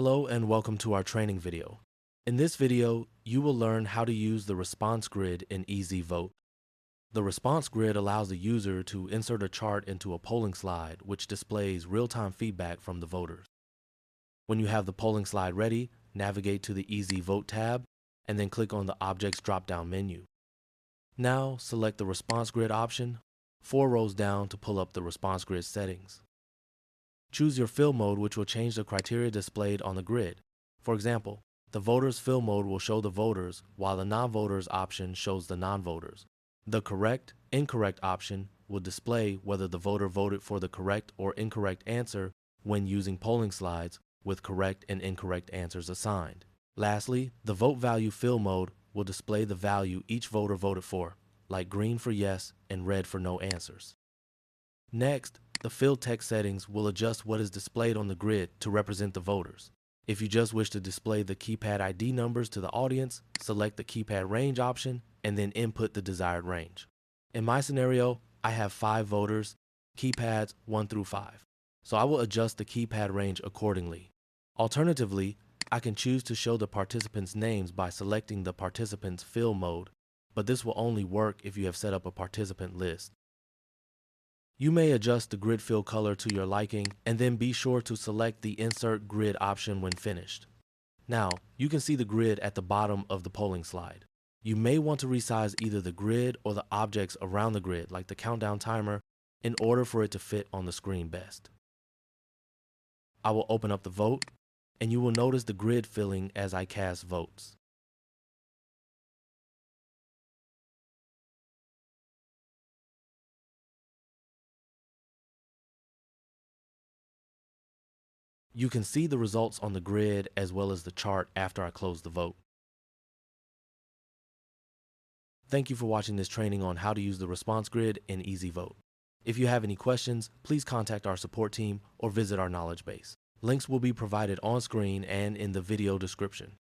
Hello and welcome to our training video. In this video, you will learn how to use the response grid in TownVOTE. The response grid allows the user to insert a chart into a polling slide which displays real-time feedback from the voters. When you have the polling slide ready, navigate to the TownVOTE tab and then click on the Objects drop-down menu. Now select the response grid option, 4 rows down to pull up the response grid settings. Choose your fill mode, which will change the criteria displayed on the grid. For example, the voters fill mode will show the voters, while the non-voters option shows the non-voters. The correct, incorrect option will display whether the voter voted for the correct or incorrect answer when using polling slides with correct and incorrect answers assigned. Lastly, the vote value fill mode will display the value each voter voted for, like green for yes and red for no answers. Next, the fill text settings will adjust what is displayed on the grid to represent the voters. If you just wish to display the keypad ID numbers to the audience, select the keypad range option and then input the desired range. In my scenario, I have 5 voters, keypads 1 through 5. So I will adjust the keypad range accordingly. Alternatively, I can choose to show the participants' names by selecting the participants fill mode, but this will only work if you have set up a participant list. You may adjust the grid fill color to your liking and then be sure to select the Insert Grid option when finished. Now, you can see the grid at the bottom of the polling slide. You may want to resize either the grid or the objects around the grid, like the countdown timer, in order for it to fit on the screen best. I will open up the vote, and you will notice the grid filling as I cast votes. You can see the results on the grid as well as the chart after I close the vote. Thank you for watching this training on how to use the response grid in TownVOTE. If you have any questions, please contact our support team or visit our knowledge base. Links will be provided on screen and in the video description.